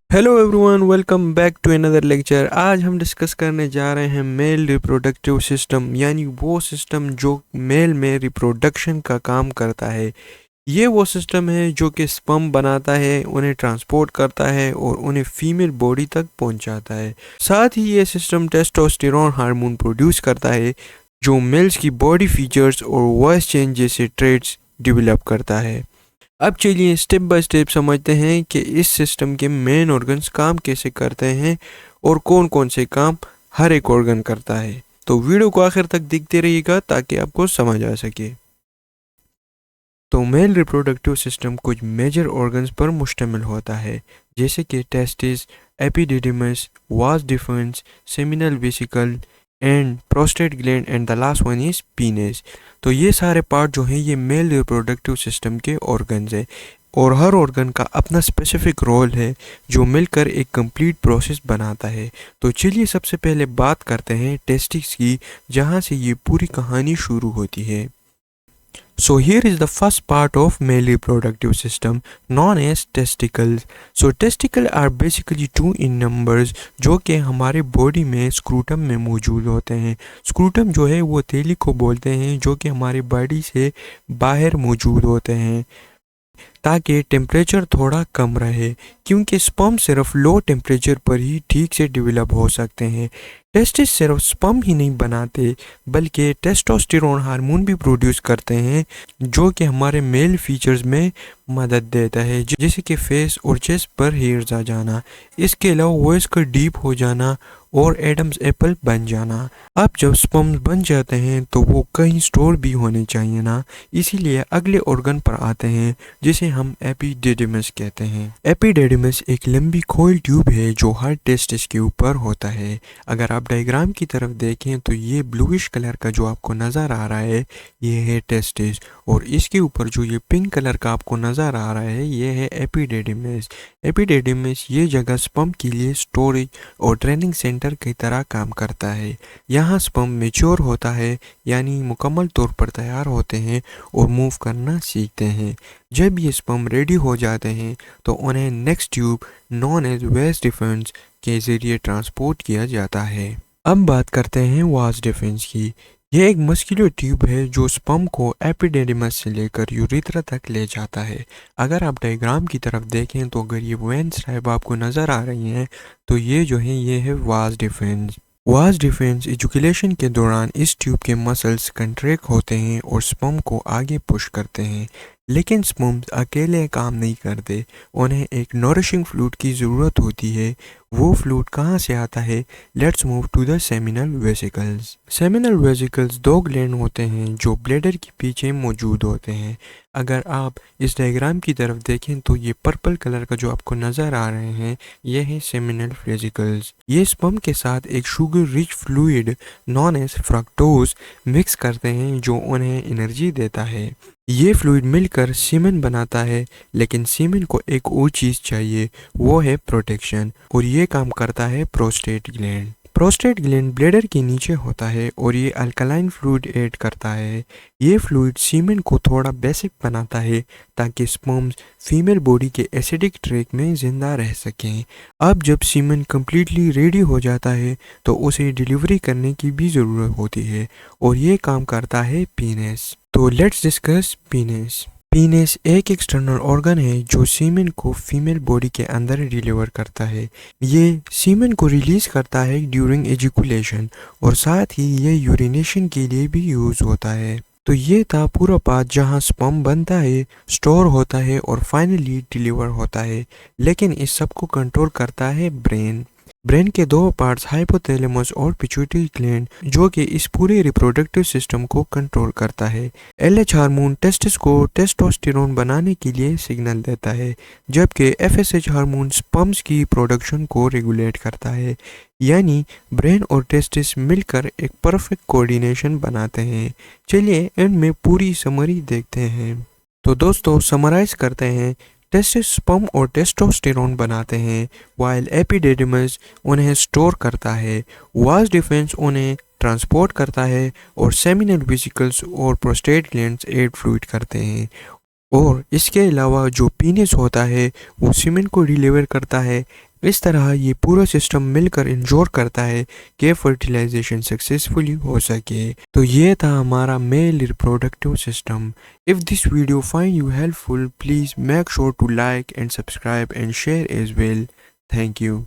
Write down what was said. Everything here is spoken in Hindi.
Hello everyone, welcome back to another lecture. आज हम डिस्कस करने जा रहे हैं मेल रिप्रोडक्टिव सिस्टम, यानी वो सिस्टम जो मेल में रिप्रोडक्शन का काम करता है। ये वो सिस्टम है जो कि स्पर्म बनाता है, उन्हें ट्रांसपोर्ट करता है और उन्हें फीमेल बॉडी तक पहुंचाता है। साथ ही ये सिस्टम टेस्टोस्टेरोन हार्मोन प्रोड्यूस करता है जो मेल्स की बॉडी फीचर्स और वॉइस चेंज जैसे ट्रेड्स डेवलप करता है। अब चलिए स्टेप बाय स्टेप समझते हैं कि इस सिस्टम के मेन ऑर्गन्स काम कैसे करते हैं और कौन कौन से काम हर एक ऑर्गन करता है। तो वीडियो को आखिर तक देखते रहिएगा ताकि आपको समझ आ सके। तो मेल रिप्रोडक्टिव सिस्टम कुछ मेजर ऑर्गन्स पर मुश्तमिल होता है, जैसे कि testis, epididymis, vas deferens, seminal vesicle and prostate gland and the last one is penis. तो ये सारे पार्ट जो हैं ये मेल रिप्रोडक्टिव सिस्टम के ऑर्गन्स है और हर ऑर्गन का अपना स्पेसिफिक रोल है जो मिलकर एक कंप्लीट प्रोसेस बनाता है। तो चलिए सबसे पहले बात करते हैं टेस्टिस की, जहाँ से ये पूरी कहानी शुरू होती है। So here is the first part of male reproductive system known as testicles. So testicle are basically two in numbers जो कि हमारे बॉडी में स्क्रूटम में मौजूद होते हैं। स्क्रूटम जो है वो थैली को बोलते हैं जो कि हमारी बॉडी से बाहर मौजूद होते हैं ताकि टेम्परेचर थोड़ा कम रहे, क्योंकि स्पर्म सिर्फ लो टेम्परेचर पर ही ठीक से डेवलप हो सकते हैं। टेस्टिस सिर्फ स्पर्म ही नहीं बनाते बल्कि टेस्टोस्टेरोन हार्मोन भी प्रोड्यूस करते हैं जो कि हमारे मेल फीचर्स में मदद देता है, जैसे कि फेस और चेस्ट पर हेयर्स आ जाना, इसके अलावा वॉइस का डीप हो जाना और एडम्स एप्पल बन जाना। अब जब स्पर्म बन जाते हैं तो वो कहीं स्टोर भी होने चाहिए ना, इसीलिए अगले ऑर्गन पर आते हैं जिसे हम एपिडिडिमस कहते हैं। एपिडिडिमस एक लंबी खोल ट्यूब है जो हर टेस्टिस के ऊपर होता है। अगर आप डायग्राम की तरफ देखें तो ये ब्लूइश कलर का जो आपको नज़र आ रहा है ये है टेस्टिस, और इसके ऊपर जो ये पिंक कलर का आपको नज़र आ रहा है ये है एपिडिडिमस। एपिडिडिमस ये जगह स्पर्म के लिए स्टोरेज और ट्रेनिंग सेंटर की तरह काम करता है। यहाँ स्पर्म मैच्योर होता है, यानी मुकम्मल तौर पर तैयार होते हैं और मूव करना सीखते हैं। जब ये स्पर्म रेडी हो जाते हैं तो उन्हें next tube known as vas deferens के ज़रिए ट्रांसपोर्ट किया जाता है। अब बात करते हैं वास डिफेंस की। यह एक मस्कुलर ट्यूब है जो स्पर्म को एपिडिडिमस से लेकर यूरेथ्रा तक ले जाता है। अगर आप डायग्राम की तरफ देखें तो अगर ये वेंस टाइप आपको नज़र आ रही हैं तो ये जो है ये है वास डिफेंस। वास डिफेंस इजुकुलेशन के दौरान इस ट्यूब के मसल्स कंट्रैक्ट होते हैं और स्पर्म को आगे पुश करते हैं, लेकिन स्पर्म अकेले काम नहीं करते, उन्हें एक नरिशिंग फ्लूइड की ज़रूरत होती है। वो फ्लूइड कहाँ से आता है? Let's move to the seminal vesicles. Seminal vesicles दो ग्लैंड होते हैं जो ब्लैडर के पीछे मौजूद होते हैं। अगर आप इस डायग्राम की तरफ देखें तो ये पर्पल कलर का जो आपको नज़र आ रहे हैं ये है सेमिनल वेसिकल्स। ये स्पर्म के साथ एक sugar rich fluid known as fructose mix करते हैं जो उन्हें एनर्जी देता है। ये फ्लूइड मिलकर सीमेन बनाता है, लेकिन सीमेन को एक और चीज़ चाहिए, वो है प्रोटेक्शन, और ये काम करता है prostate gland. Prostate gland bladder के नीचे होता है और ये अल्कलाइन फ्लूइड ऐड करता है। ये फ्लूइड सीमेन को थोड़ा बेसिक बनाता है ताकि स्पर्म्स फीमेल बॉडी के एसिडिक ट्रैक में जिंदा रह सकें। अब जब सीमेन कम्प्लीटली रेडी हो जाता है तो उसे डिलीवरी करने की भी ज़रूरत होती है और ये काम करता है पीनेस। तो लेट्स डिस्कस पीनेस। पीनेस एक एक्सटर्नल ऑर्गन है जो सीमेन को फीमेल बॉडी के अंदर डिलीवर करता है। ये सीमेन को रिलीज करता है ड्यूरिंग एजुकुलेशन और साथ ही ये यूरिनेशन के लिए भी यूज होता है। तो ये था पूरा पाथ जहाँ स्पर्म बनता है, स्टोर होता है और फाइनली डिलीवर होता है। लेकिन इस सब को कंट्रोल करता है ब्रेन। ब्रेन के दो पार्ट्स हाइपोथैलेमस और पिट्यूटरी ग्लैंड जो कि इस पूरे रिप्रोडक्टिव सिस्टम को कंट्रोल करता है। एलएच हार्मोन टेस्टिस को टेस्टोस्टेरोन बनाने के लिए सिग्नल देता है, जबकि एफएसएच हार्मोन स्पर्म्स की प्रोडक्शन को रेगुलेट करता है। यानी ब्रेन और टेस्टिस मिलकर एक परफेक्ट कोऑर्डिनेशन बनाते हैं। चलिए एंड में पूरी समरी देखते हैं। तो दोस्तों समराइज करते हैं। टेस्टिस स्पर्म और टेस्टोस्टेरोन बनाते हैं, वाइल एपिडिडिमस उन्हें स्टोर करता है, वास डिफेंस उन्हें ट्रांसपोर्ट करता है और सेमिनल वेसिकल्स और प्रोस्टेट ग्लैंड्स एड फ्लूइड करते हैं। और इसके अलावा जो पीनिस होता है वो सीमेन को डिलीवर करता है, इस तरह ये पूरा सिस्टम मिलकर इंश्योर करता है कि फर्टिलाइजेशन सक्सेसफुली हो सके। तो ये था हमारा male reproductive system. If this video find you helpful, please make sure to like and subscribe and share as well. Thank you.